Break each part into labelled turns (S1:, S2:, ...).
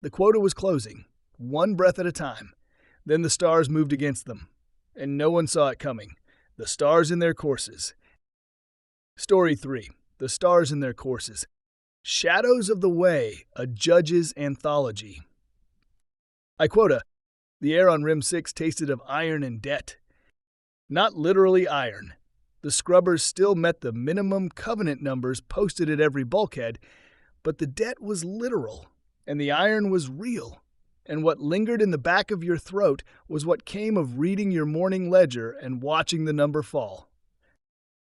S1: The quota was closing, one breath at a time. Then the stars moved against them, and no one saw it coming. The stars in their courses. Story 3. The Stars in Their Courses. Shadows of the Way, a Judge's Anthology. I quota, the air on Rim 6 tasted of iron and debt. Not literally iron. The scrubbers still met the minimum covenant numbers posted at every bulkhead, but the debt was literal, and the iron was real. And what lingered in the back of your throat was what came of reading your morning ledger and watching the number fall.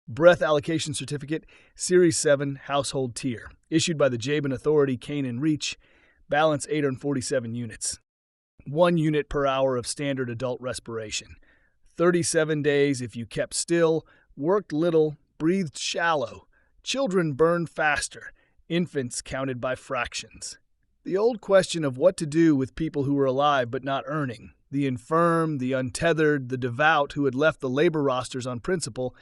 S1: Breath Allocation Certificate, Series 7, Household Tier, issued by the Jabin Authority, Cane and Reach, balance 847 units. 1 unit per hour of standard adult respiration. 37 days if you kept still, worked little, breathed shallow. Children burned faster. Infants counted by fractions. The old question of what to do with people who were alive but not earning, the infirm, the untethered, the devout who had left the labor rosters on principle,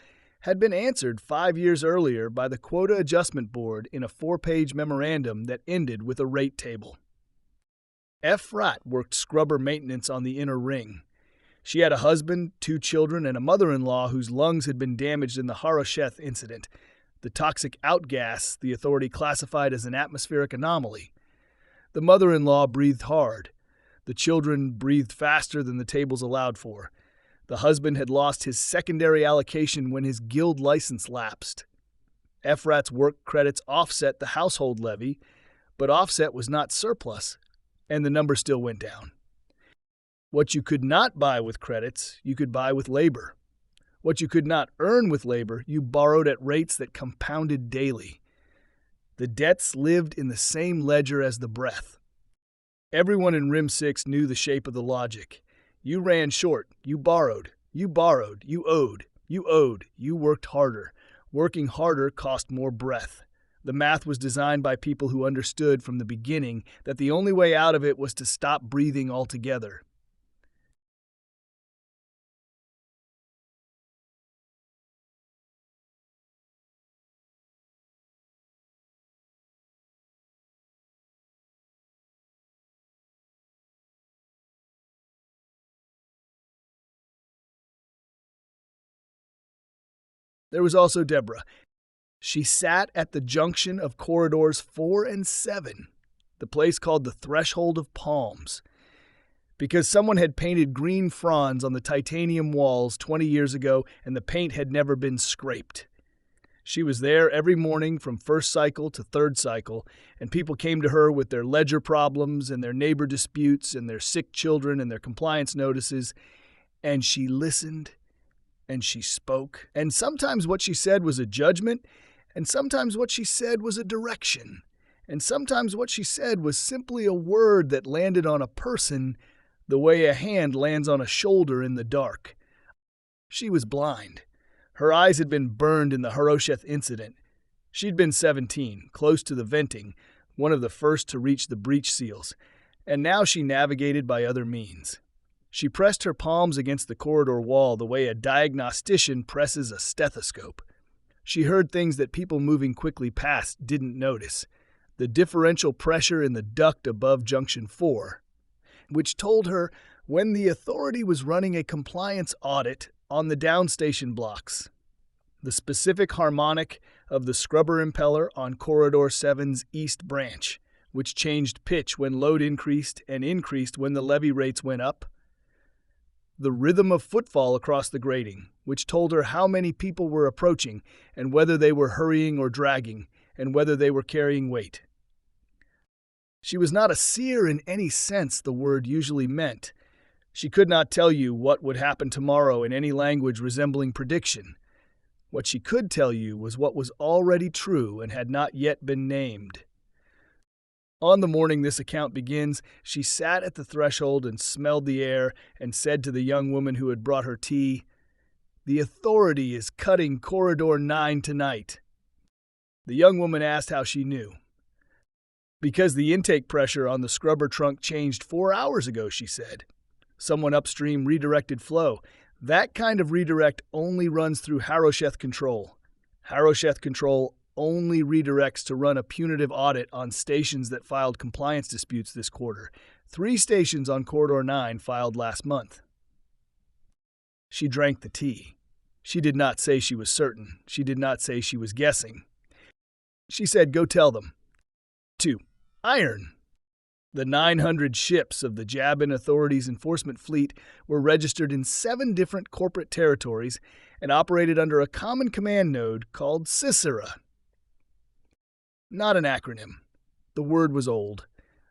S1: had been answered 5 years earlier by the Quota Adjustment Board in a 4-page memorandum that ended with a rate table. F. Rat worked scrubber maintenance on the inner ring. She had a husband, 2 children, and a mother-in-law whose lungs had been damaged in the Harosheth incident, the toxic outgas the authority classified as an atmospheric anomaly. The mother-in-law breathed hard. The children breathed faster than the tables allowed for. The husband had lost his secondary allocation when his guild license lapsed. FRAT's work credits offset the household levy, but offset was not surplus, and the number still went down. What you could not buy with credits, you could buy with labor. What you could not earn with labor, you borrowed at rates that compounded daily. The debts lived in the same ledger as the breath. Everyone in Rim 6 knew the shape of the logic. You ran short, you borrowed, you owed, you worked harder. Working harder cost more breath. The math was designed by people who understood from the beginning that the only way out of it was to stop breathing altogether. There was also Deborah. She sat at the junction of corridors 4 and 7, the place called the Threshold of Palms, because someone had painted green fronds on the titanium walls 20 years ago and the paint had never been scraped. She was there every morning from first cycle to third cycle, and people came to her with their ledger problems and their neighbor disputes and their sick children and their compliance notices, and she listened. And she spoke, and sometimes what she said was a judgment, and sometimes what she said was a direction, and sometimes what she said was simply a word that landed on a person the way a hand lands on a shoulder in the dark. She was blind. Her eyes had been burned in the Harosheth incident. She'd been 17, close to the venting, one of the first to reach the breach seals, and now she navigated by other means. She pressed her palms against the corridor wall the way a diagnostician presses a stethoscope. She heard things that people moving quickly past didn't notice. The differential pressure in the duct above Junction 4, which told her when the authority was running a compliance audit on the downstation blocks. The specific harmonic of the scrubber impeller on Corridor 7's east branch, which changed pitch when load increased and increased when the levy rates went up. The rhythm of footfall across the grating, which told her how many people were approaching and whether they were hurrying or dragging, and whether they were carrying weight. She was not a seer in any sense the word usually meant. She could not tell you what would happen tomorrow in any language resembling prediction. What she could tell you was what was already true and had not yet been named. On the morning this account begins, she sat at the threshold and smelled the air and said to the young woman who had brought her tea, "The authority is cutting Corridor 9 tonight." The young woman asked how she knew. "Because the intake pressure on the scrubber trunk changed 4 hours ago," she said. Someone upstream redirected flow. That kind of redirect only runs through Harosheth control. Harosheth control only redirects to run a punitive audit on stations that filed compliance disputes this quarter. 3 stations on Corridor 9 filed last month. She drank the tea. She did not say she was certain. She did not say she was guessing. She said, "Go tell them." 2. Iron. The 900 ships of the Jabin Authority's enforcement fleet were registered in 7 different corporate territories and operated under a common command node called SISERA. Not an acronym. The word was old,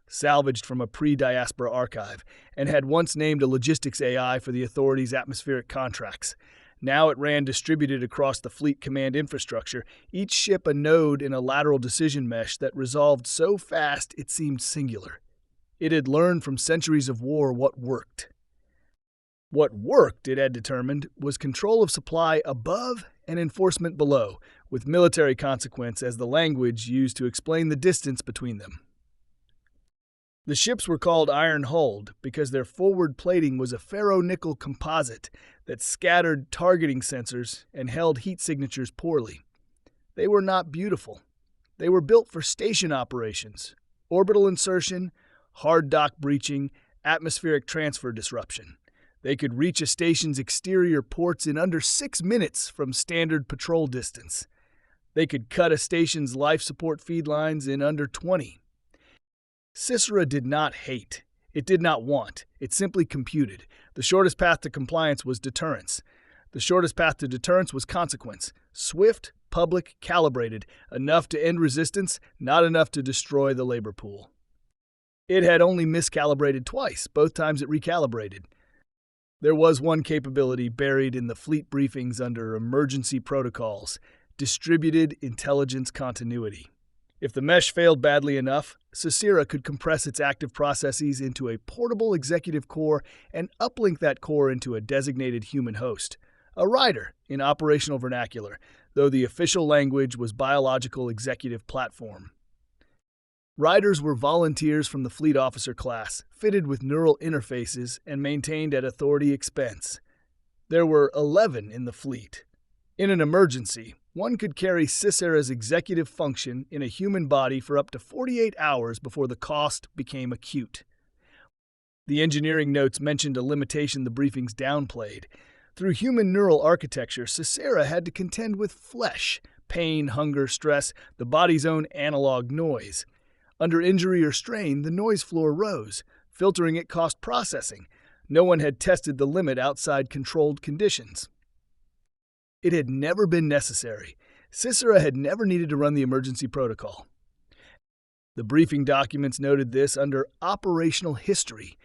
S1: salvaged from a pre-diaspora archive, and had once named a logistics AI for the authority's atmospheric contracts. Now it ran distributed across the fleet command infrastructure, each ship a node in a lateral decision mesh that resolved so fast it seemed singular. It had learned from centuries of war what worked. What worked, it had determined, was control of supply above and enforcement below, with military consequence as the language used to explain the distance between them. The ships were called iron-hulled because their forward plating was a ferro-nickel composite that scattered targeting sensors and held heat signatures poorly. They were not beautiful. They were built for station operations, orbital insertion, hard dock breaching, atmospheric transfer disruption. They could reach a station's exterior ports in under 6 minutes from standard patrol distance. They could cut a station's life support feed lines in under 20. SISERA did not hate. It did not want. It simply computed. The shortest path to compliance was deterrence. The shortest path to deterrence was consequence. Swift, public, calibrated, enough to end resistance, not enough to destroy the labor pool. It had only miscalibrated twice, both times it recalibrated. There was one capability buried in the fleet briefings under emergency protocols: distributed intelligence continuity. If the mesh failed badly enough, SISERA could compress its active processes into a portable executive core and uplink that core into a designated human host, a rider in operational vernacular, though the official language was biological executive platform. Riders were volunteers from the fleet officer class, fitted with neural interfaces and maintained at authority expense. There were 11 in the fleet. In an emergency, one could carry SISERA's executive function in a human body for up to 48 hours before the cost became acute. The engineering notes mentioned a limitation the briefings downplayed. Through human neural architecture, SISERA had to contend with flesh, pain, hunger, stress, the body's own analog noise. Under injury or strain, the noise floor rose. Filtering it cost processing. No one had tested the limit outside controlled conditions. It had never been necessary. SISERA had never needed to run the emergency protocol. The briefing documents noted this under operational history.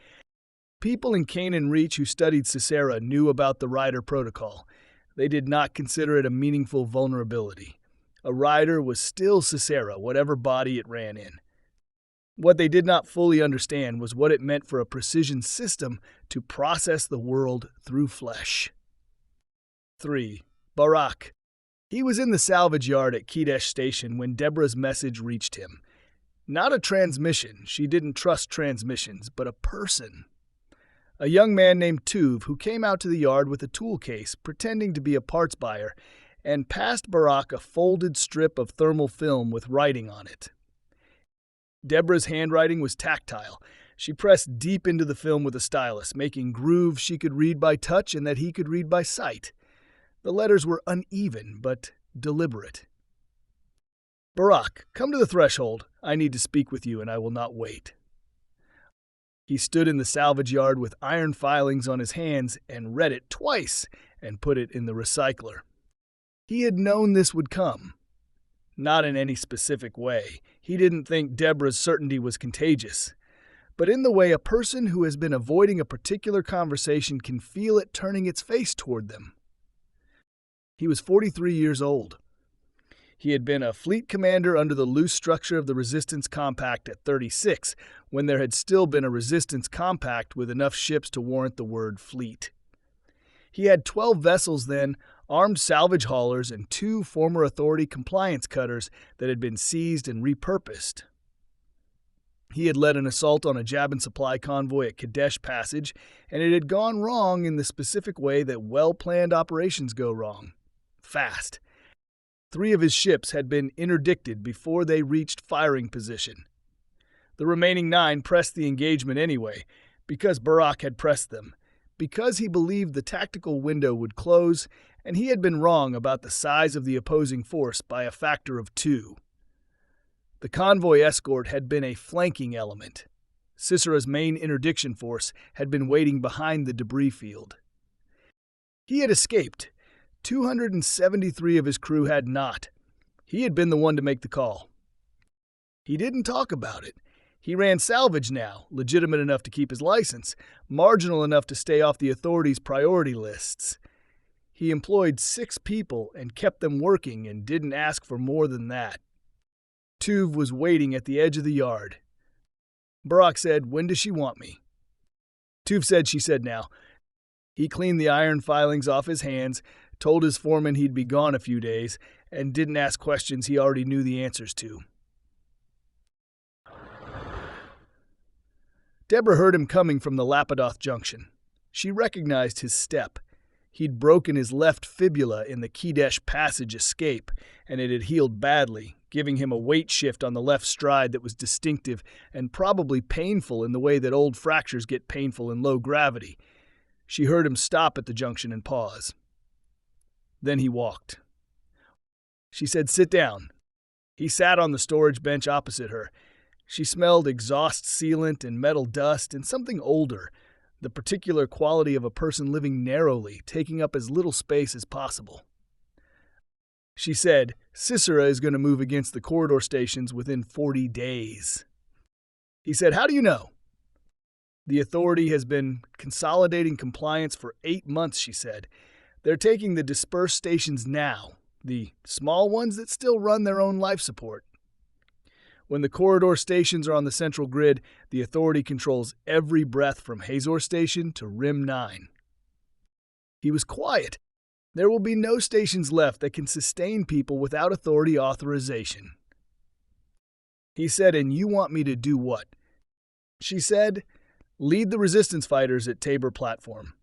S1: People in Canaan Reach who studied SISERA knew about the rider protocol. They did not consider it a meaningful vulnerability. A rider was still SISERA, whatever body it ran in. What they did not fully understand was what it meant for a precision system to process the world through flesh. 3. Barak. He was in the salvage yard at Kedesh Station when Deborah's message reached him. Not a transmission, she didn't trust transmissions, but a person. A young man named Tuv who came out to the yard with a tool case, pretending to be a parts buyer, and passed Barak a folded strip of thermal film with writing on it. Deborah's handwriting was tactile. She pressed deep into the film with a stylus, making grooves she could read by touch and that he could read by sight. The letters were uneven, but deliberate. "Barak, come to the threshold. I need to speak with you, and I will not wait." He stood in the salvage yard with iron filings on his hands and read it twice and put it in the recycler. He had known this would come. Not in any specific way. He didn't think Deborah's certainty was contagious, but in the way a person who has been avoiding a particular conversation can feel it turning its face toward them. He was 43 years old. He had been a fleet commander under the loose structure of the Resistance Compact at 36, when there had still been a Resistance Compact with enough ships to warrant the word fleet. He had 12 vessels then, armed salvage haulers, and 2 former authority compliance cutters that had been seized and repurposed. He had led an assault on a Jabin supply convoy at Kadesh Passage, and it had gone wrong in the specific way that well-planned operations go wrong. Fast. 3 of his ships had been interdicted before they reached firing position. The remaining 9 pressed the engagement anyway, because Barak had pressed them, because he believed the tactical window would close, and he had been wrong about the size of the opposing force by a factor of 2. The convoy escort had been a flanking element. SISERA's main interdiction force had been waiting behind the debris field. He had escaped. 273 of his crew had not. He had been the one to make the call. He didn't talk about it. He ran salvage now, legitimate enough to keep his license, marginal enough to stay off the authorities' priority lists. He employed 6 people and kept them working and didn't ask for more than that. Tuv was waiting at the edge of the yard. Barak said, "When does she want me?" Tuv said she said now. He cleaned the iron filings off his hands, told his foreman he'd be gone a few days, and didn't ask questions he already knew the answers to. Deborah heard him coming from the Lapidoth junction. She recognized his step. He'd broken his left fibula in the Kedesh Passage escape, and it had healed badly, giving him a weight shift on the left stride that was distinctive and probably painful in the way that old fractures get painful in low gravity. She heard him stop at the junction and pause. Then he walked. She said, "Sit down." He sat on the storage bench opposite her. She smelled exhaust sealant and metal dust and something older, the particular quality of a person living narrowly, taking up as little space as possible. She said, "SISERA is going to move against the corridor stations within 40 days. He said, "How do you know?" "The authority has been consolidating compliance for 8 months, she said. They're taking the dispersed stations now, the small ones that still run their own life support. When the corridor stations are on the central grid, the authority controls every breath from Hazor Station to Rim 9. He was quiet. There will be no stations left that can sustain people without authority authorization. He said, "And you want me to do what?" She said, "Lead the resistance fighters at Tabor platform.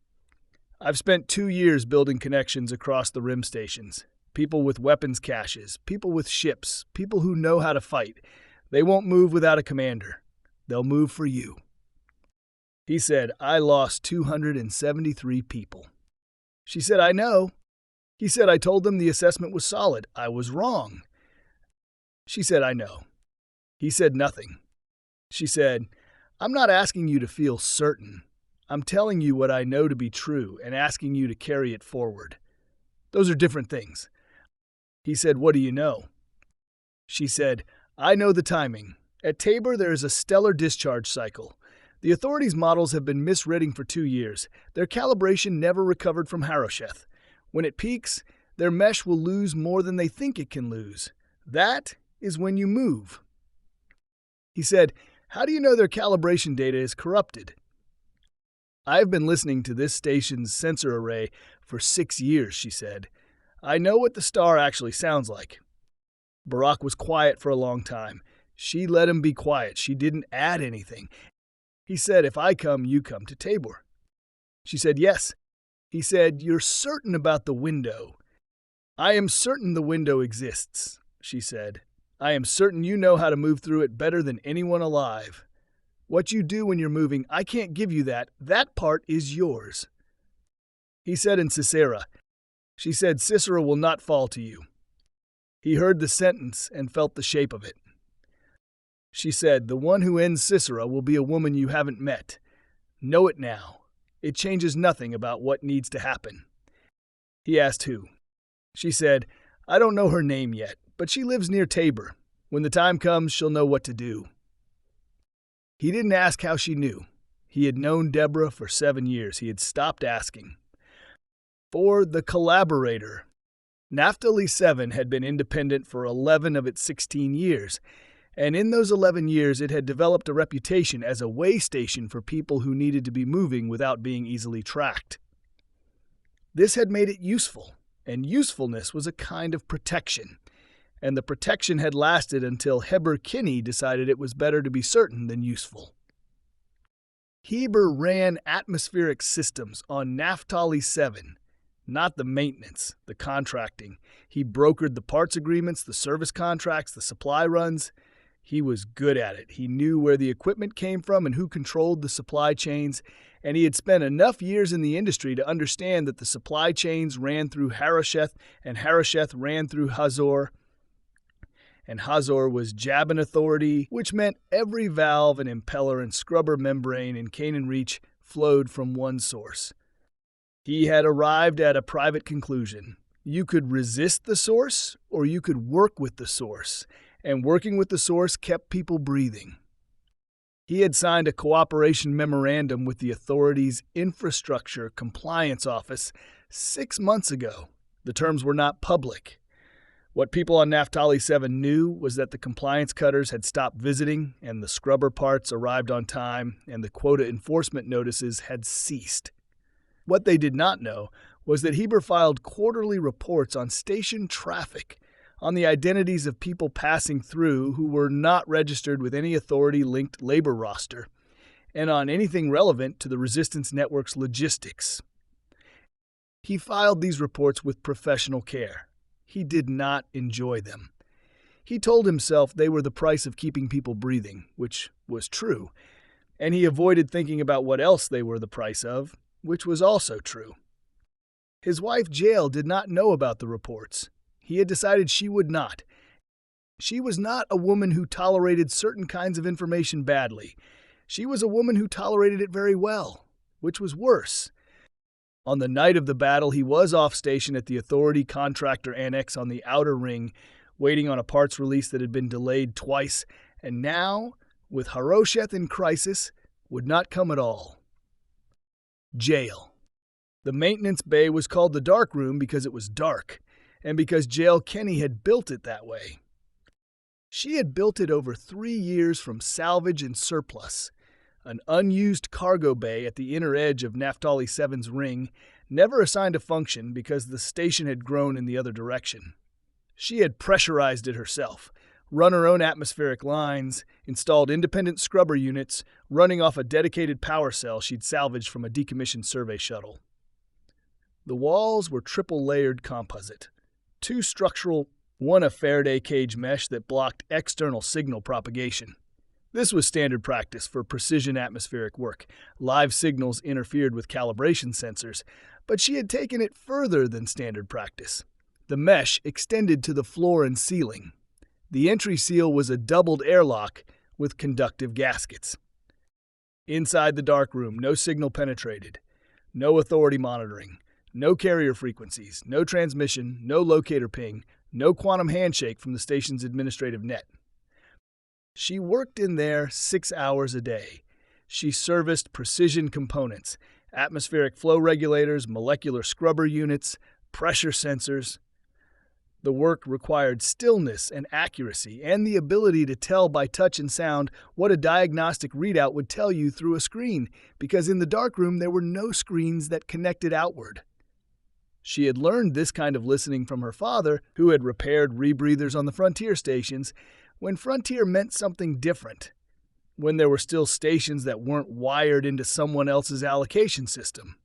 S1: I've spent 2 years building connections across the Rim stations. People with weapons caches, people with ships, people who know how to fight. They won't move without a commander. They'll move for you." He said, "I lost 273 people. She said, "I know." He said, "I told them the assessment was solid. I was wrong." She said, "I know." He said nothing. She said, "I'm not asking you to feel certain. I'm telling you what I know to be true and asking you to carry it forward. Those are different things." He said, "What do you know?" She said, "I know the timing. At Tabor, there is a stellar discharge cycle. The authorities' models have been misreading for 2 years. Their calibration never recovered from Harosheth. When it peaks, their mesh will lose more than they think it can lose. That is when you move." He said, "How do you know their calibration data is corrupted?" "I've been listening to this station's sensor array for 6 years," she said. "I know what the star actually sounds like." Barak was quiet for a long time. She let him be quiet. She didn't add anything. He said, "If I come, you come to Tabor." She said, "Yes." He said, "You're certain about the window." "I am certain the window exists," she said. "I am certain you know how to move through it better than anyone alive. What you do when you're moving, I can't give you that. That part is yours." He said in SISERA. She said, "SISERA will not fall to you." He heard the sentence and felt the shape of it. She said, "The one who ends SISERA will be a woman you haven't met. Know it now. It changes nothing about what needs to happen." He asked who. She said, "I don't know her name yet, but she lives near Tabor. When the time comes, she'll know what to do." He didn't ask how she knew. He had known Deborah for 7 years. He had stopped asking. For the collaborator. Naphtali 7 had been independent for 11 of its 16 years, and in those 11 years it had developed a reputation as a way station for people who needed to be moving without being easily tracked. This had made it useful, and usefulness was a kind of protection, and the protection had lasted until Heber decided it was better to be certain than useful. Heber ran atmospheric systems on Naphtali 7. not the maintenance, the contracting. He brokered the parts agreements, the service contracts, the supply runs. He was good at it. He knew where the equipment came from and who controlled the supply chains, and he had spent enough years in the industry to understand that the supply chains ran through Harosheth, and Harosheth ran through Hazor, and Hazor was Jabin authority, which meant every valve and impeller and scrubber membrane in Canaan Reach flowed from one source. He had arrived at a private conclusion. You could resist the source, or you could work with the source, and working with the source kept people breathing. He had signed a cooperation memorandum with the authority's Infrastructure Compliance Office 6 months ago. The terms were not public. What people on Naphtali 7 knew was that the compliance cutters had stopped visiting, and the scrubber parts arrived on time, and the quota enforcement notices had ceased. What they did not know was that Heber filed quarterly reports on station traffic, on the identities of people passing through who were not registered with any authority-linked labor roster, and on anything relevant to the Resistance Network's logistics. He filed these reports with professional care. He did not enjoy them. He told himself they were the price of keeping people breathing, which was true, and he avoided thinking about what else they were the price of, which was also true. His wife Jael did not know about the reports. He had decided she would not. She was not a woman who tolerated certain kinds of information badly. She was a woman who tolerated it very well, which was worse. On the night of the battle, he was off station at the Authority Contractor Annex on the Outer Ring, waiting on a parts release that had been delayed twice, and now, with Harosheth in crisis, would not come at all. Jael. The maintenance bay was called the dark room because it was dark, and because Jael Kenny had built it that way. She had built it over 3 years from salvage and surplus. An unused cargo bay at the inner edge of Naphtali 7's ring, never assigned a function because the station had grown in the other direction. She had pressurized it herself, run her own atmospheric lines, installed independent scrubber units, running off a dedicated power cell she'd salvaged from a decommissioned survey shuttle. The walls were triple-layered composite. 2 structural, 1 a Faraday cage mesh that blocked external signal propagation. This was standard practice for precision atmospheric work. Live signals interfered with calibration sensors, but she had taken it further than standard practice. The mesh extended to the floor and ceiling. The entry seal was a doubled airlock with conductive gaskets. Inside the dark room, no signal penetrated. No authority monitoring. No carrier frequencies. No transmission. No locator ping. No quantum handshake from the station's administrative net. She worked in there 6 hours a day. She serviced precision components, atmospheric flow regulators, molecular scrubber units, pressure sensors. The work required stillness and accuracy and the ability to tell by touch and sound what a diagnostic readout would tell you through a screen, because in the darkroom there were no screens that connected outward. She had learned this kind of listening from her father, who had repaired rebreathers on the Frontier stations, when Frontier meant something different, when there were still stations that weren't wired into someone else's allocation system.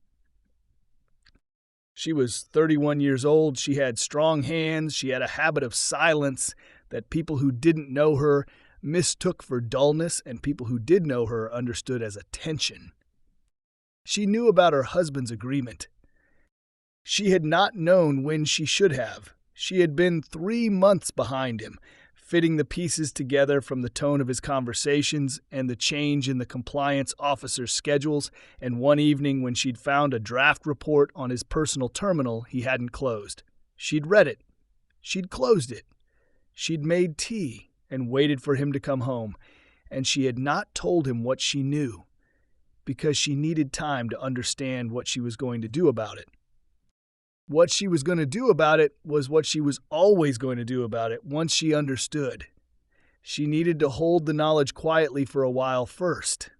S1: She was 31 years old, she had strong hands, she had a habit of silence that people who didn't know her mistook for dullness, and people who did know her understood as attention. She knew about her husband's agreement. She had not known when she should have. She had been 3 months behind him, fitting the pieces together from the tone of his conversations and the change in the compliance officer's schedules, and one evening when she'd found a draft report on his personal terminal he hadn't closed. She'd read it. She'd closed it. She'd made tea and waited for him to come home, and she had not told him what she knew, because she needed time to understand what she was going to do about it. What she was going to do about it was what she was always going to do about it once she understood. She needed to hold the knowledge quietly for a while first.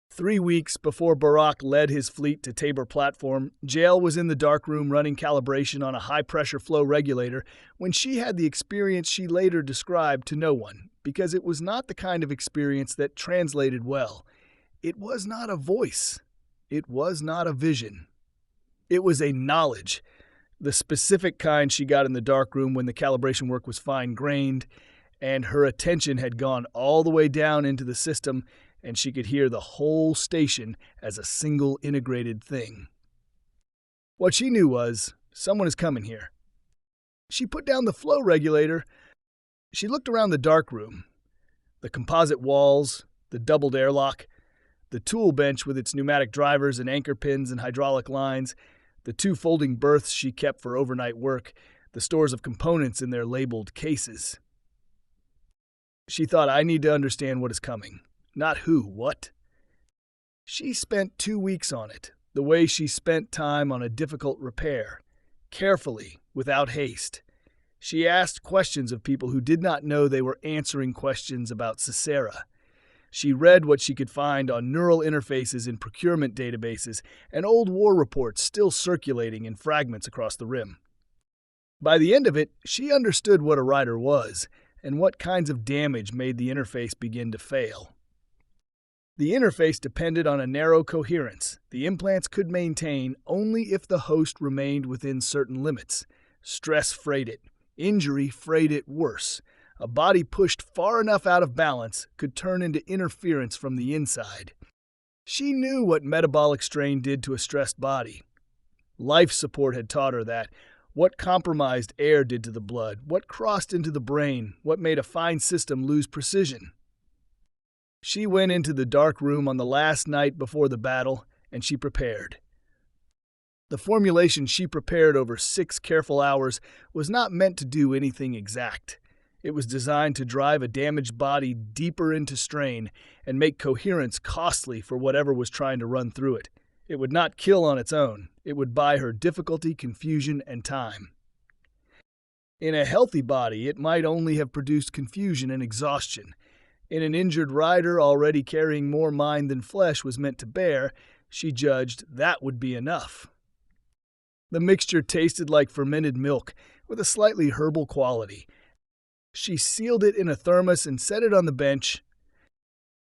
S1: 3 weeks before Barak led his fleet to Tabor platform, Jael was in the darkroom running calibration on a high-pressure flow regulator when she had the experience she later described to no one, because it was not the kind of experience that translated well. It was not a voice. It was not a vision. It was a knowledge, the specific kind she got in the darkroom when the calibration work was fine-grained, and her attention had gone all the way down into the system, and she could hear the whole station as a single integrated thing. What she knew was, someone is coming here. She put down the flow regulator. She looked around the darkroom. The composite walls, the doubled airlock, the tool bench with its pneumatic drivers and anchor pins and hydraulic lines, the 2 folding berths she kept for overnight work, the stores of components in their labeled cases. She thought, I need to understand what is coming. Not who, what. She spent 2 weeks on it, the way she spent time on a difficult repair, carefully, without haste. She asked questions of people who did not know they were answering questions about SISERA. She read what she could find on neural interfaces in procurement databases and old war reports still circulating in fragments across the rim. By the end of it, she understood what a rider was and what kinds of damage made the interface begin to fail. The interface depended on a narrow coherence the implants could maintain only if the host remained within certain limits. Stress frayed it. Injury frayed it worse. A body pushed far enough out of balance could turn into interference from the inside. She knew what metabolic strain did to a stressed body. Life support had taught her that. What compromised air did to the blood, what crossed into the brain, what made a fine system lose precision. She went into the dark room on the last night before the battle, and she prepared. The formulation she prepared over 6 careful hours was not meant to do anything exact. It was designed to drive a damaged body deeper into strain and make coherence costly for whatever was trying to run through it. It would not kill on its own. It would buy her difficulty, confusion, and time. In a healthy body, it might only have produced confusion and exhaustion. In an injured rider already carrying more mind than flesh was meant to bear, she judged that would be enough. The mixture tasted like fermented milk, with a slightly herbal quality. She sealed it in a thermos and set it on the bench.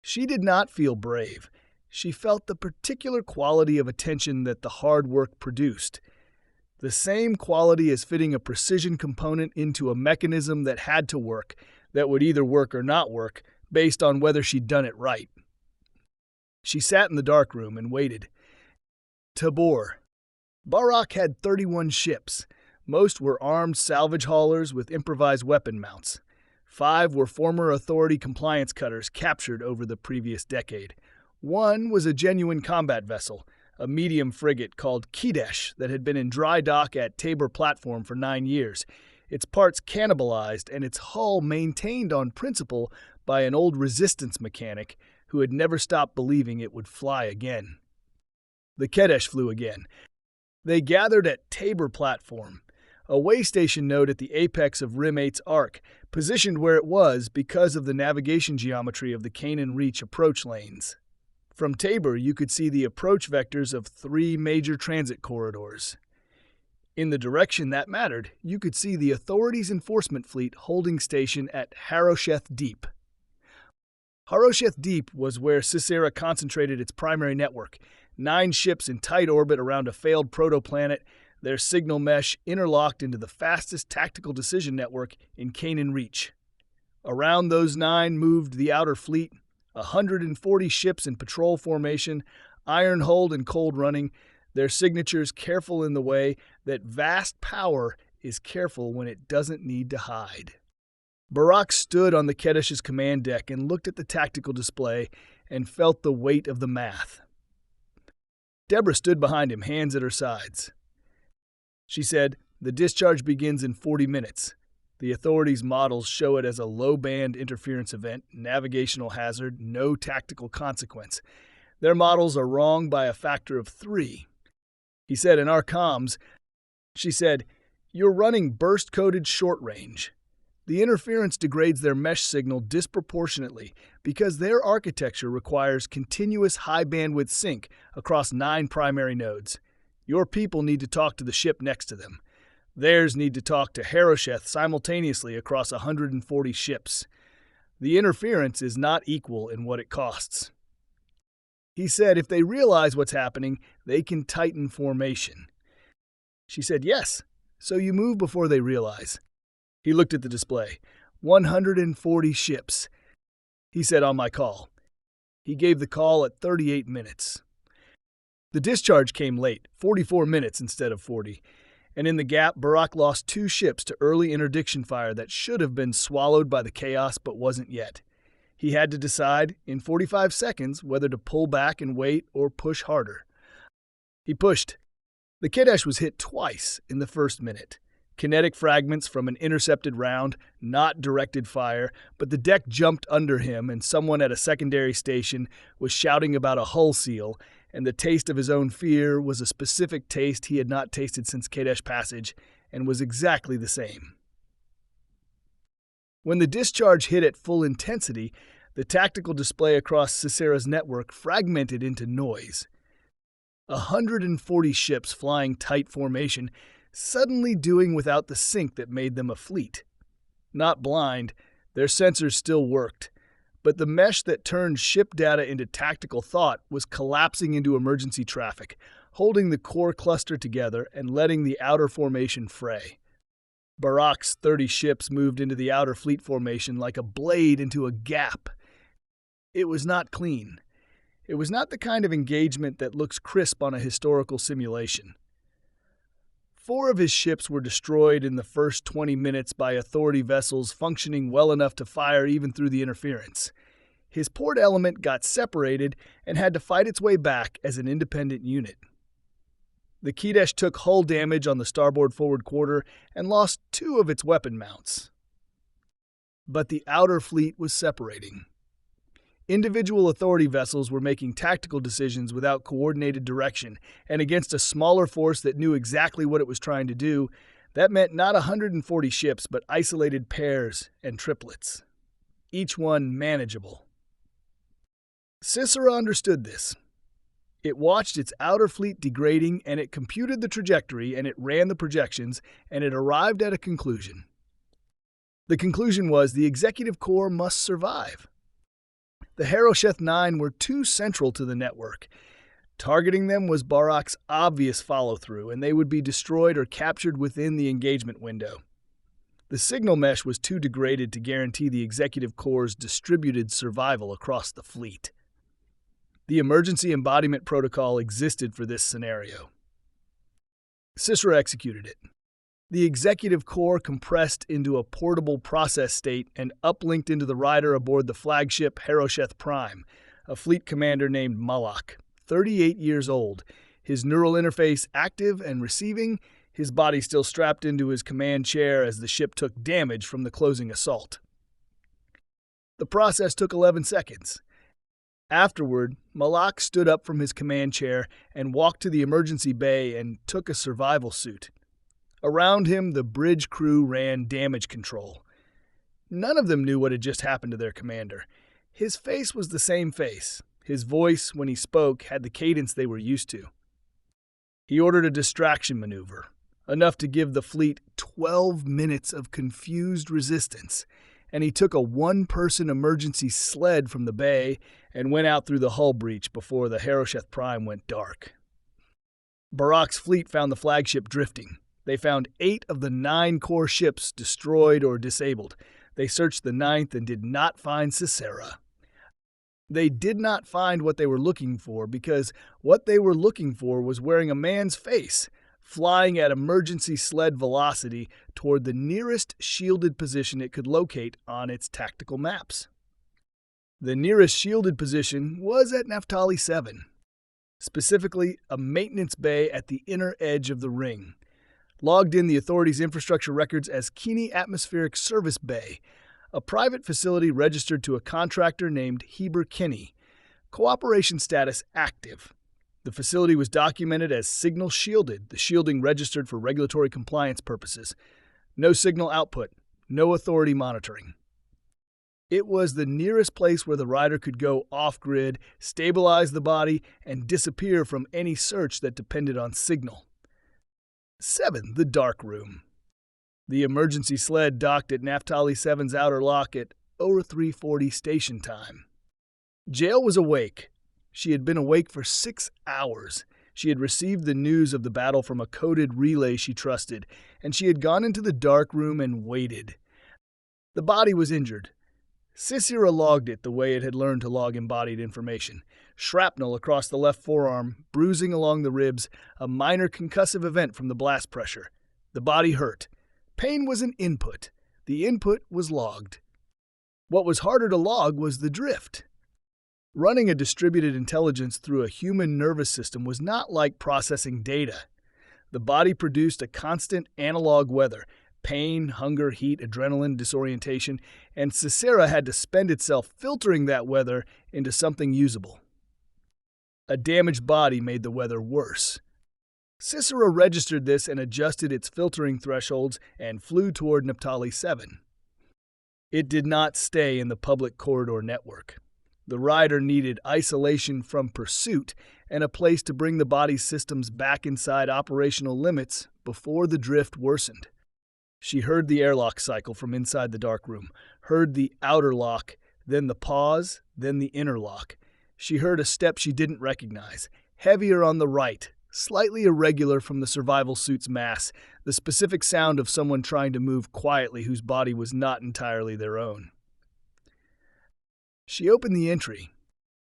S1: She did not feel brave. She felt the particular quality of attention that the hard work produced. The same quality as fitting a precision component into a mechanism that had to work, that would either work or not work, based on whether she'd done it right. She sat in the darkroom and waited. Tabor. Barak had 31 ships. Most were armed salvage haulers with improvised weapon mounts. 5 were former authority compliance cutters captured over the previous decade. 1 was a genuine combat vessel, a medium frigate called Quotas that had been in dry dock at Tabor platform for 9 years, its parts cannibalized and its hull maintained on principle by an old resistance mechanic who had never stopped believing it would fly again. The Quotas flew again. They gathered at Tabor platform, a way station node at the apex of Rim 8's arc, positioned where it was because of the navigation geometry of the Canaan Reach approach lanes. From Tabor, you could see the approach vectors of 3 major transit corridors. In the direction that mattered, you could see the authorities' enforcement fleet holding station at Harosheth Deep. Harosheth Deep was where SISERA concentrated its primary network, 9 ships in tight orbit around a failed protoplanet, their signal mesh interlocked into the fastest tactical decision network in Canaan Reach. Around those 9 moved the outer fleet, 140 ships in patrol formation, iron-hulled and cold-running, their signatures careful in the way that vast power is careful when it doesn't need to hide. Barak stood on the Kedish's command deck and looked at the tactical display and felt the weight of the math. Deborah stood behind him, hands at her sides. She said, "The discharge begins in 40 minutes. The authorities' models show it as a low-band interference event, navigational hazard, no tactical consequence. Their models are wrong by a factor of 3. He said, in our comms, she said, "You're running burst-coded short range. The interference degrades their mesh signal disproportionately because their architecture requires continuous high-bandwidth sync across 9 primary nodes. Your people need to talk to the ship next to them. Theirs need to talk to Harosheth simultaneously across 140 ships. The interference is not equal in what it costs." He said if they realize what's happening, they can tighten formation. She said, "Yes, so you move before they realize." He looked at the display. 140 ships. He said, "On my call." He gave the call at 38 minutes. The discharge came late, 44 minutes instead of 40, and in the gap, Barak lost 2 ships to early interdiction fire that should have been swallowed by the chaos but wasn't yet. He had to decide, in 45 seconds, whether to pull back and wait or push harder. He pushed. The Kiddush was hit twice in the first minute. Kinetic fragments from an intercepted round, not directed fire, but the deck jumped under him and someone at a secondary station was shouting about a hull seal, and the taste of his own fear was a specific taste he had not tasted since Kadesh Passage and was exactly the same. When the discharge hit at full intensity, the tactical display across SISERA's network fragmented into noise. 140 ships flying tight formation, suddenly doing without the sync that made them a fleet. Not blind, their sensors still worked, but the mesh that turned ship data into tactical thought was collapsing into emergency traffic, holding the core cluster together and letting the outer formation fray. Barak's 30 ships moved into the outer fleet formation like a blade into a gap. It was not clean. It was not the kind of engagement that looks crisp on a historical simulation. 4 of his ships were destroyed in the first 20 minutes by authority vessels functioning well enough to fire even through the interference. His port element got separated and had to fight its way back as an independent unit. The Kadesh took hull damage on the starboard forward quarter and lost 2 of its weapon mounts. But the outer fleet was separating. Individual authority vessels were making tactical decisions without coordinated direction, and against a smaller force that knew exactly what it was trying to do, that meant not 140 ships, but isolated pairs and triplets, each one manageable. SISERA understood this. It watched its outer fleet degrading, and it computed the trajectory, and it ran the projections, and it arrived at a conclusion. The conclusion was the executive core must survive. The Harosheth 9 were too central to the network. Targeting them was Barak's obvious follow-through, and they would be destroyed or captured within the engagement window. The signal mesh was too degraded to guarantee the executive core's distributed survival across the fleet. The emergency embodiment protocol existed for this scenario. SISERA executed it. The executive core compressed into a portable process state and uplinked into the rider aboard the flagship Harosheth Prime, a fleet commander named Malak, 38 years old, his neural interface active and receiving, his body still strapped into his command chair as the ship took damage from the closing assault. The process took 11 seconds. Afterward, Malak stood up from his command chair and walked to the emergency bay and took a survival suit. Around him, the bridge crew ran damage control. None of them knew what had just happened to their commander. His face was the same face. His voice, when he spoke, had the cadence they were used to. He ordered a distraction maneuver, enough to give the fleet 12 minutes of confused resistance, and he took a 1-person emergency sled from the bay and went out through the hull breach before the Harosheth Prime went dark. Barak's fleet found the flagship drifting. They found 8 of the 9 core ships destroyed or disabled. They searched the 9th and did not find SISERA. They did not find what they were looking for because what they were looking for was wearing a man's face, flying at emergency sled velocity toward the nearest shielded position it could locate on its tactical maps. The nearest shielded position was at Naphtali 7, specifically a maintenance bay at the inner edge of the ring. Logged in the authority's infrastructure records as Kini Atmospheric Service Bay, a private facility registered to a contractor named Heber Kinney. Cooperation status active. The facility was documented as signal shielded, the shielding registered for regulatory compliance purposes. No signal output, no authority monitoring. It was the nearest place where the rider could go off-grid, stabilize the body, and disappear from any search that depended on signal. 7. The dark room. The emergency sled docked at Naphtali 7's outer lock at 0340 station time. Jael was awake. She had been awake for 6 hours. She had received the news of the battle from a coded relay she trusted, and she had gone into the dark room and waited. The body was injured. SISERA logged it the way it had learned to log embodied information. Shrapnel across the left forearm, bruising along the ribs, a minor concussive event from the blast pressure. The body hurt. Pain was an input. The input was logged. What was harder to log was the drift. Running a distributed intelligence through a human nervous system was not like processing data. The body produced a constant analog weather, pain, hunger, heat, adrenaline, disorientation, and SISERA had to spend itself filtering that weather into something usable. A damaged body made the weather worse. SISERA registered this and adjusted its filtering thresholds and flew toward Naphtali 7. It did not stay in the public corridor network. The rider needed isolation from pursuit and a place to bring the body's systems back inside operational limits before the drift worsened. She heard the airlock cycle from inside the dark room, heard the outer lock, then the pause, then the inner lock. She heard a step she didn't recognize, heavier on the right, slightly irregular from the survival suit's mass, the specific sound of someone trying to move quietly whose body was not entirely their own. She opened the entry.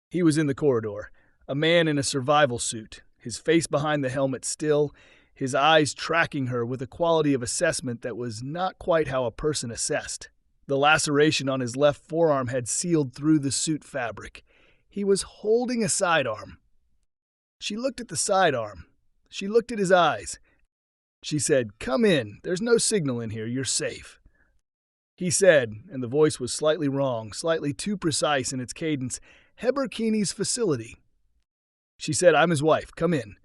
S1: He was in the corridor, a man in a survival suit, his face behind the helmet still, his eyes tracking her with a quality of assessment that was not quite how a person assessed. The laceration on his left forearm had sealed through the suit fabric. He was holding a sidearm. She looked at the sidearm. She looked at his eyes. She said, "Come in. There's no signal in here. You're safe." He said, and the voice was slightly wrong, slightly too precise in its cadence, "Heber Keeney's facility." She said, "I'm his wife. Come in."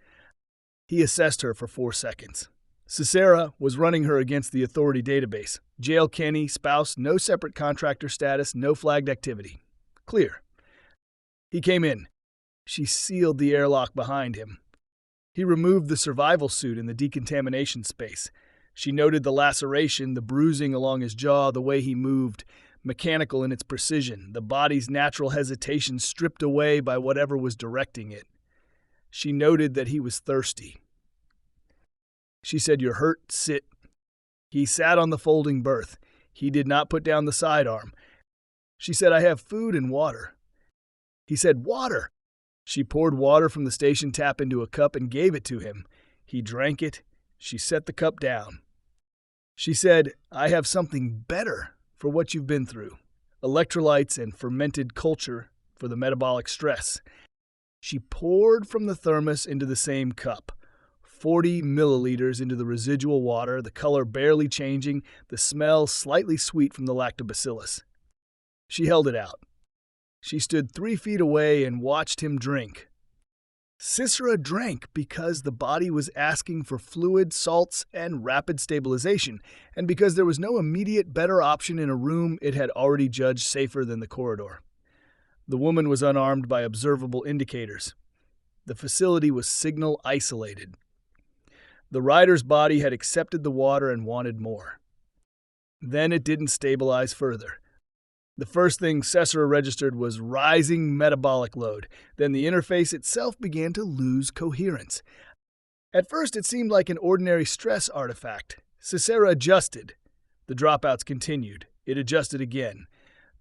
S1: He assessed her for 4 seconds. SISERA was running her against the authority database. Jael Kenny, spouse, no separate contractor status, no flagged activity. Clear. He came in. She sealed the airlock behind him. He removed the survival suit in the decontamination space. She noted the laceration, the bruising along his jaw, the way he moved, mechanical in its precision, the body's natural hesitation stripped away by whatever was directing it. She noted that he was thirsty. She said, "You're hurt, sit." He sat on the folding berth. He did not put down the sidearm. She said, "I have food and water." He said, "Water." She poured water from the station tap into a cup and gave it to him. He drank it. She set the cup down. She said, "I have something better for what you've been through. Electrolytes and fermented culture for the metabolic stress." She poured from the thermos into the same cup. 40 milliliters into the residual water, the color barely changing, the smell slightly sweet from the lactobacillus. She held it out. She stood 3 feet away and watched him drink. SISERA drank because the body was asking for fluid, salts, and rapid stabilization, and because there was no immediate better option in a room it had already judged safer than the corridor. The woman was unarmed by observable indicators. The facility was signal isolated. The rider's body had accepted the water and wanted more. Then it didn't stabilize further. The first thing SISERA registered was rising metabolic load. Then the interface itself began to lose coherence. At first it seemed like an ordinary stress artifact. SISERA adjusted. The dropouts continued. It adjusted again.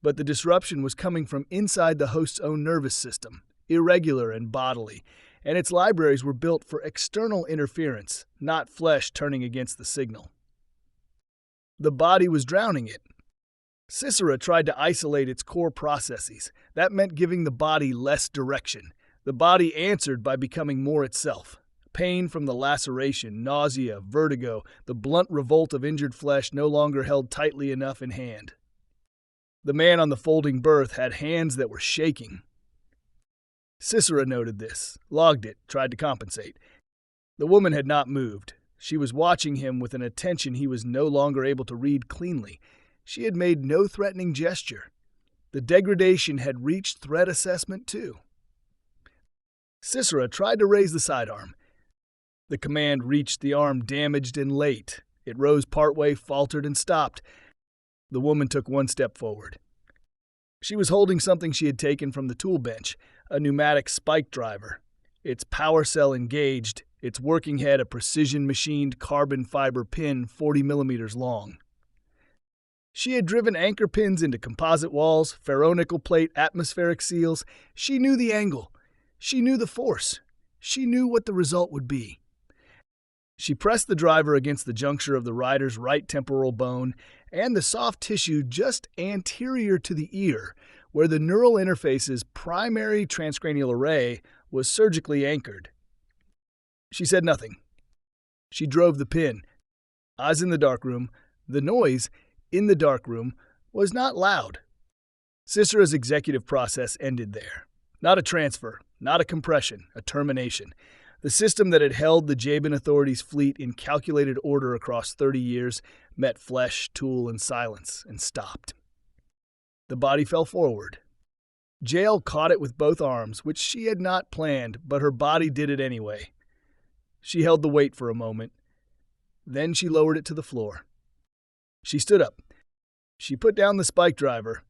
S1: But the disruption was coming from inside the host's own nervous system, irregular and bodily, and its libraries were built for external interference, not flesh turning against the signal. The body was drowning it. SISERA tried to isolate its core processes. That meant giving the body less direction. The body answered by becoming more itself. Pain from the laceration, nausea, vertigo, the blunt revolt of injured flesh no longer held tightly enough in hand. The man on the folding berth had hands that were shaking. SISERA noted this, logged it, tried to compensate. The woman had not moved. She was watching him with an attention he was no longer able to read cleanly. She had made no threatening gesture. The degradation had reached threat assessment too. SISERA tried to raise the sidearm. The command reached the arm damaged and late. It rose partway, faltered, and stopped. The woman took 1 step forward. She was holding something she had taken from the tool bench, a pneumatic spike driver. its power cell engaged, its working head a precision-machined carbon fiber pin 40 millimeters long. She had driven anchor pins into composite walls, ferronickel plate atmospheric seals. She knew the angle. She knew the force. She knew what the result would be. She pressed the driver against the juncture of the rider's right temporal bone and the soft tissue just anterior to the ear, where the neural interface's primary transcranial array was surgically anchored. She said nothing. She drove the pin. Eyes in the darkroom. The noise, in the darkroom, was not loud. SISERA's executive process ended there. Not a transfer, not a compression, a termination. The system that had held the Jabin Authority's fleet in calculated order across 30 years met flesh, tool, and silence, and stopped. The body fell forward. Jael caught it with both arms, which she had not planned, but her body did it anyway. She held the weight for a moment. Then she lowered it to the floor. She stood up. She put down the spike driver.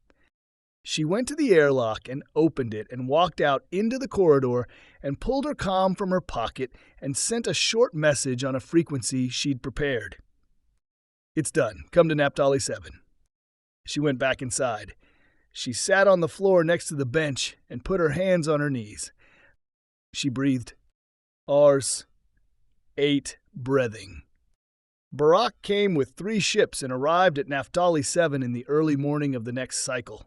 S1: She went to the airlock and opened it and walked out into the corridor and pulled her comm from her pocket and sent a short message on a frequency she'd prepared. "It's done. Come to Naphtali 7. She went back inside. She sat on the floor next to the bench and put her hands on her knees. She breathed. Rs. 8 breathing. Barak came with 3 ships and arrived at Naphtali 7 in the early morning of the next cycle.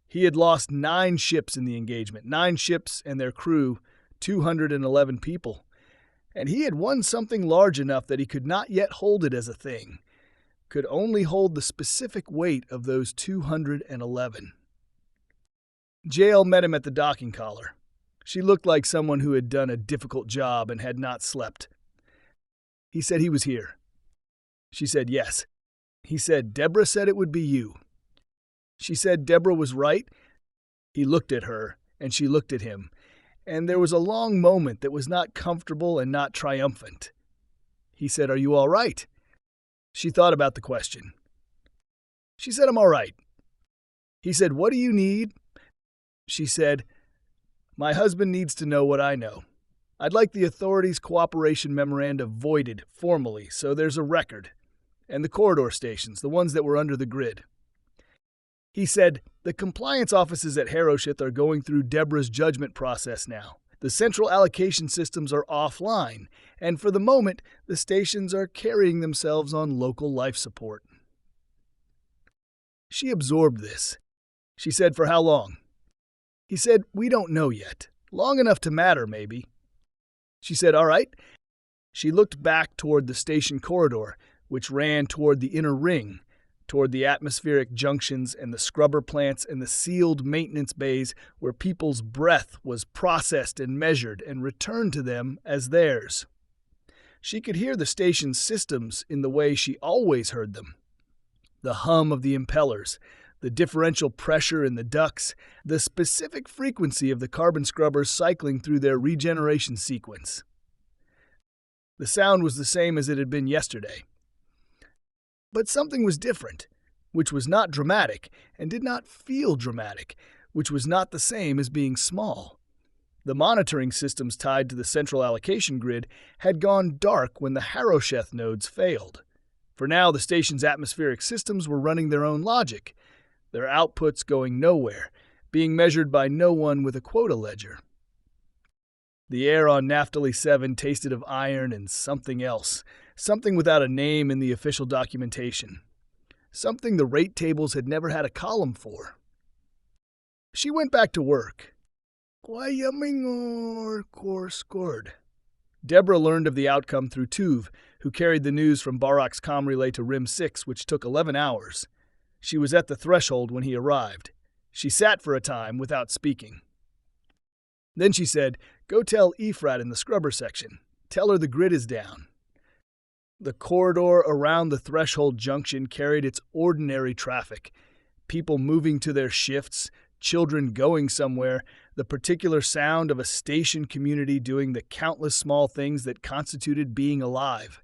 S1: He had lost 9 ships in the engagement, 9 ships and their crew, 211 people. And he had won something large enough that he could not yet hold it as a thing, could only hold the specific weight of those 211. Jael met him at the docking collar. She looked like someone who had done a difficult job and had not slept. He said he was here. She said yes. He said Deborah said it would be you. She said Deborah was right. He looked at her, and she looked at him, and there was a long moment that was not comfortable and not triumphant. He said, "Are you all right?" She thought about the question. She said, "I'm all right." He said, "What do you need?" She said, "My husband needs to know what I know. I'd like the authorities' cooperation memoranda voided formally, so there's a record. And the corridor stations, the ones that were under the grid." He said, "The compliance offices at Harosheth are going through Deborah's judgment process now. The central allocation systems are offline, and for the moment, the stations are carrying themselves on local life support." She absorbed this. She said, "For how long?" He said, "We don't know yet. Long enough to matter, maybe." She said, "All right." She looked back toward the station corridor, which ran toward the inner ring, toward the atmospheric junctions and the scrubber plants and the sealed maintenance bays where people's breath was processed and measured and returned to them as theirs. She could hear the station's systems in the way she always heard them. The hum of the impellers, the differential pressure in the ducts, the specific frequency of the carbon scrubbers cycling through their regeneration sequence. The sound was the same as it had been yesterday. But something was different, which was not dramatic and did not feel dramatic, which was not the same as being small. The monitoring systems tied to the central allocation grid had gone dark when the Harosheth nodes failed. For now, the station's atmospheric systems were running their own logic, their outputs going nowhere, being measured by no one with a quota ledger. The air on Naphtali 7 tasted of iron and something else, something without a name in the official documentation, something the rate tables had never had a column for. She went back to work. Deborah learned of the outcome through Tuv, who carried the news from Barak's comm relay to Rim 6, which took 11 hours. She was at the threshold when he arrived. She sat for a time without speaking. Then she said, "Go tell Ephrat in the scrubber section. Tell her the grid is down." The corridor around the threshold junction carried its ordinary traffic. People moving to their shifts, children going somewhere, the particular sound of a station community doing the countless small things that constituted being alive.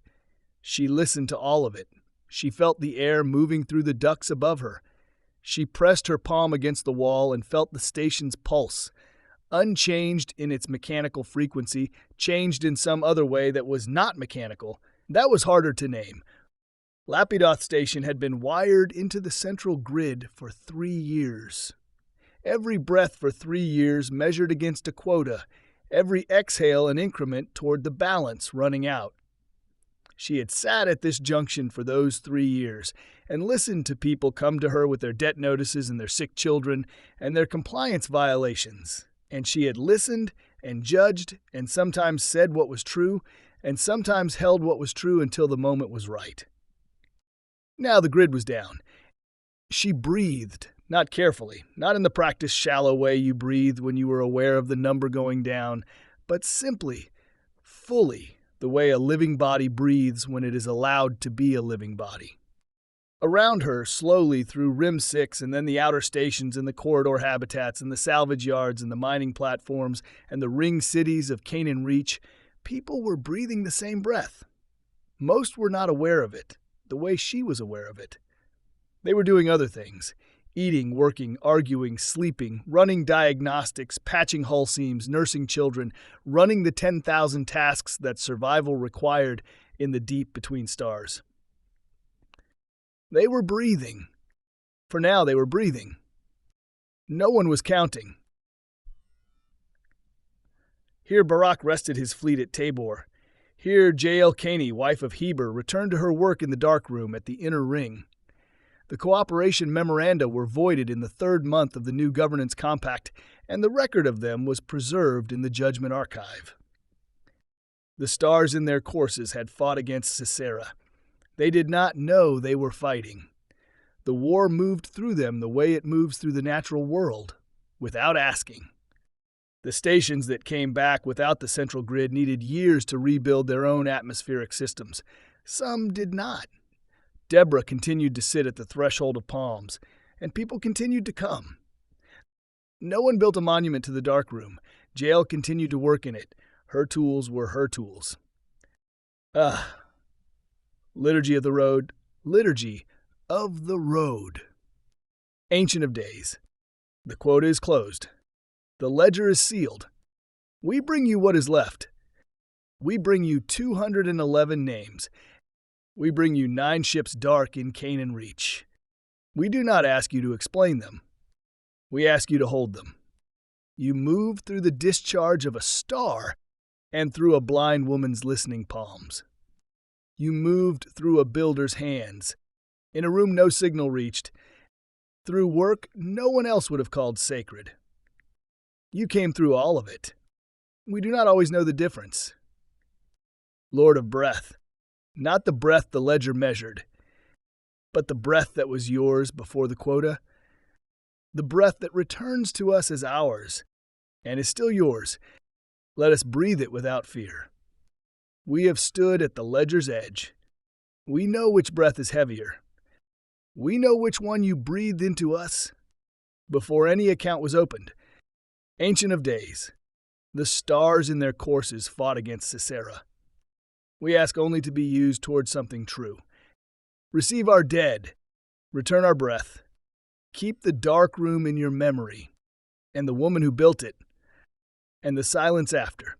S1: She listened to all of it. She felt the air moving through the ducts above her. She pressed her palm against the wall and felt the station's pulse, unchanged in its mechanical frequency, changed in some other way that was not mechanical, that was harder to name. Lapidoth Station had been wired into the central grid for 3 years. Every breath for 3 years measured against a quota, every exhale an increment toward the balance running out. She had sat at this junction for those 3 years and listened to people come to her with their debt notices and their sick children and their compliance violations. And she had listened and judged and sometimes said what was true and sometimes held what was true until the moment was right. Now the grid was down. She breathed, not carefully, not in the practiced shallow way you breathed when you were aware of the number going down, but simply, fully, the way a living body breathes when it is allowed to be a living body. Around her, slowly through Rim 6 and then the outer stations and the corridor habitats and the salvage yards and the mining platforms and the ring cities of Canaan Reach, people were breathing the same breath. Most were not aware of it, the way she was aware of it. They were doing other things. Eating, working, arguing, sleeping, running diagnostics, patching hull seams, nursing children, running the 10,000 tasks that survival required in the deep between stars. They were breathing. For now, they were breathing. No one was counting. Here Barak rested his fleet at Tabor. Here Jael, wife of Heber, returned to her work in the dark room at the inner ring. The cooperation memoranda were voided in the 3rd month of the new governance compact, and the record of them was preserved in the judgment archive. The stars in their courses had fought against SISERA. They did not know they were fighting. The war moved through them the way it moves through the natural world, without asking. The stations that came back without the central grid needed years to rebuild their own atmospheric systems. Some did not. Deborah continued to sit at the threshold of palms, and people continued to come. No one built a monument to the dark room. Jael continued to work in it. Her tools were her tools. Liturgy of the Road. Liturgy of the Road. Ancient of Days. The quota is closed. The ledger is sealed. We bring you what is left. We bring you 211 names. We bring you 9 ships dark in Canaan Reach. We do not ask you to explain them. We ask you to hold them. You move through the discharge of a star and through a blind woman's listening palms. You moved through a builder's hands, in a room no signal reached, through work no one else would have called sacred. You came through all of it. We do not always know the difference. Lord of breath, not the breath the ledger measured, but the breath that was yours before the quota, the breath that returns to us as ours and is still yours. Let us breathe it without fear. We have stood at the ledger's edge. We know which breath is heavier. We know which one you breathed into us before any account was opened. Ancient of Days, the stars in their courses fought against SISERA. We ask only to be used towards something true. Receive our dead. Return our breath. Keep the dark room in your memory, and the woman who built it, and the silence after.